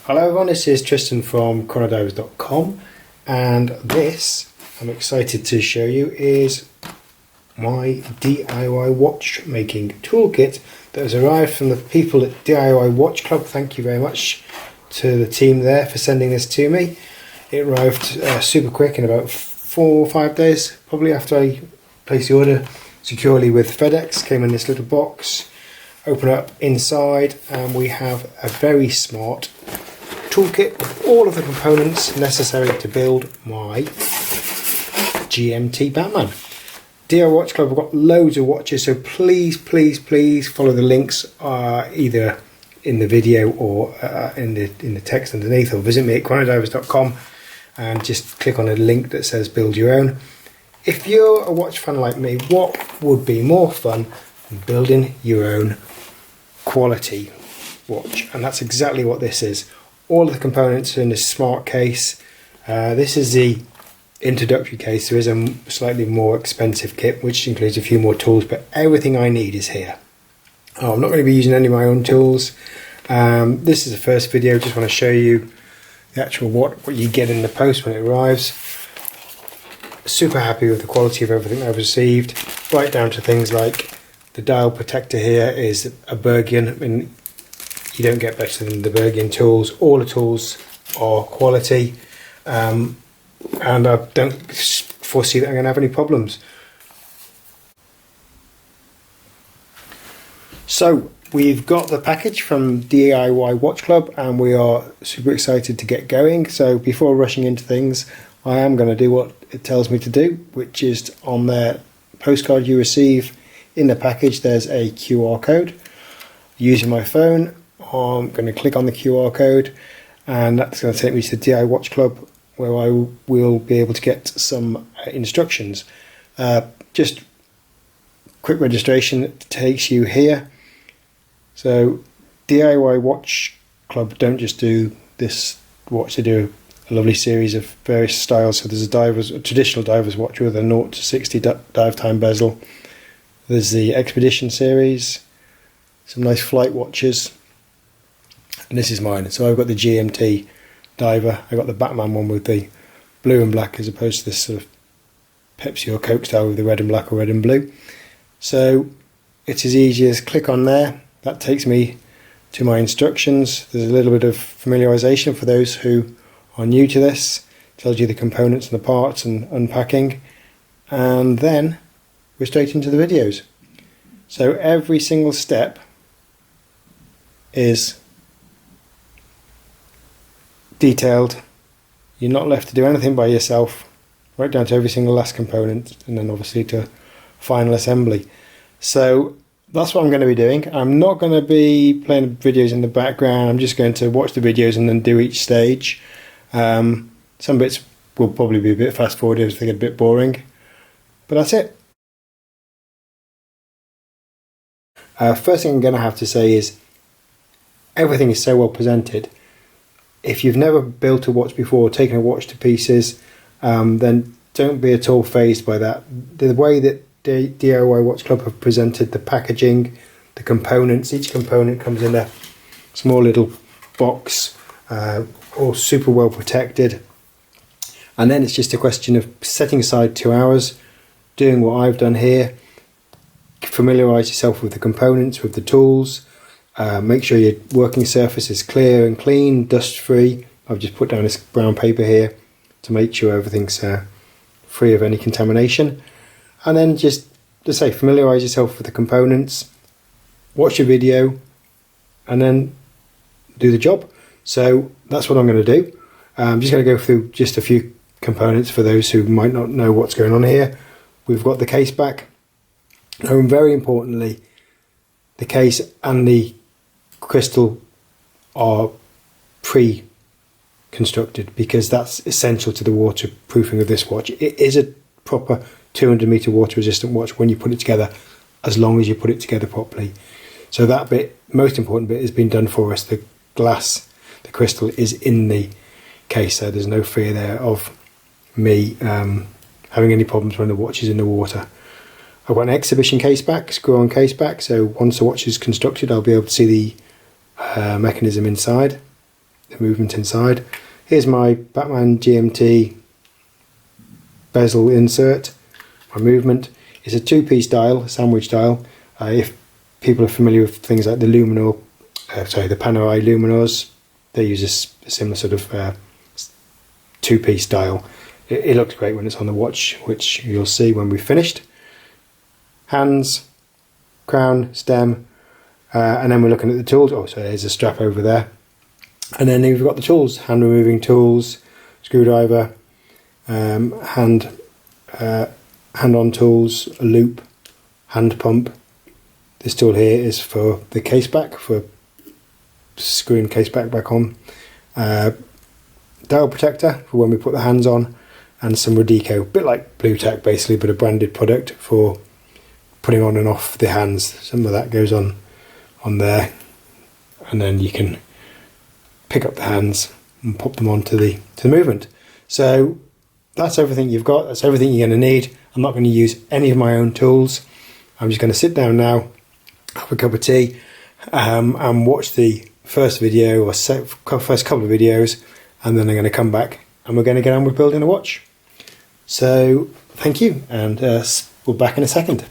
Hello everyone, this is Tristan from chronodivers.com, and this, I'm excited to show you, is my DIY watchmaking toolkit that has arrived from the people at DIY Watch Club. Thank you very much to the team there for sending this to me. It arrived super quick, in about 4 or 5 days, probably, after I placed the order securely with FedEx. Came in this little box, open up inside, and we have a very smart toolkit with all of the components necessary to build my GMT Batman. DIY Watch Club have got loads of watches, so please follow the links either in the video or in the text underneath, or visit me at chronodivers.com and just click on a link that says build your own. If you're a watch fan like me, what would be more fun than building your own quality watch? And that's exactly what this is. All of the components are in this smart case. This is the introductory case. There is a slightly more expensive kit which includes a few more tools, but everything I need is here. I'm not going to be using any of my own tools. This is the first video. Just want to show you the actual what you get in the post when it arrives. Super happy with the quality of everything I've received, right down to things like the dial protector here is a Bergian. I mean, you don't get better than the Bergian tools. All the tools are quality, and I don't foresee that I'm going to have any problems. So we've got the package from DIY Watch Club and we are super excited to get going. So before rushing into things, I am going to do what it tells me to do, which is on their postcard you receive in the package there's a QR code. Using my phone, I'm going to click on the QR code and that's going to take me to the DIY Watch Club, where I will be able to get some instructions. Just quick registration takes you here. So DIY Watch Club don't just do this watch, they do a lovely series of various styles. So there's a traditional diver's watch with a 0 to 60 dive time bezel. There's the Expedition series, some nice flight watches, and this is mine. So I've got the GMT diver. I got the Batman one with the blue and black, as opposed to this sort of Pepsi or Coke style with the red and black or red and blue. So it's as easy as click on there. That takes me to my instructions. There's a little bit of familiarization for those who are new to this. It tells you the components and the parts and unpacking, and then we're straight into the videos. So every single step is detailed. You're not left to do anything by yourself, right down to every single last component, and then obviously to final assembly. So that's what I'm going to be doing. I'm not going to be playing videos in the background. I'm just going to watch the videos and then do each stage. Some bits will probably be a bit fast forwarded if they get a bit boring, but that's it. First thing I'm going to have to say is everything is so well presented. If you've never built a watch before, taken a watch to pieces, then don't be at all fazed by that. The way that the DIY Watch Club have presented the packaging, the components, each component comes in a small little box, all super well protected. And then it's just a question of setting aside 2 hours, doing what I've done here. Familiarise yourself with the components, with the tools. Make sure your working surface is clear and clean, dust free. I've just put down this brown paper here to make sure everything's free of any contamination. And then just to say, familiarise yourself with the components, watch a video, and then do the job. So that's what I'm going to do. I'm just going to go through just a few components for those who might not know what's going on here. We've got the case back, and very importantly, the case and the crystal are pre-constructed, because that's essential to the waterproofing of this watch. It is a proper 200-meter water resistant watch when you put it together, as long as you put it together properly. So that bit, most important bit, has been done for us. The glass, the crystal, is in the case, so there's no fear there of me having any problems when the watch is in the water. I've got an exhibition case back, screw on case back, so once the watch is constructed I'll be able to see the mechanism inside. the movement inside. Here's my Batman GMT bezel insert. My movement is a two-piece dial, sandwich dial. If people are familiar with things like the Luminor, the Panerai Luminors, they use a similar sort of two-piece dial. It looks great when it's on the watch, which you'll see when we've finished. Hands, crown, stem, and then we're looking at the tools. Oh, so there's a strap over there. And then we've got the tools, hand removing tools, screwdriver, hand on tools, a loop, hand pump. This tool here is for the case back, for screwing case back on. Dial protector for when we put the hands on, and some Rodico, a bit like Blue Tack basically, but a branded product for putting on and off the hands. Some of that goes on there, and then you can pick up the hands and pop them onto the movement. So that's everything you've got. That's everything you're going to need. I'm not going to use any of my own tools. I'm just going to sit down now, have a cup of tea, and watch the first video or first couple of videos, and then I'm going to come back and we're going to get on with building a watch. So thank you, and we're back in a second.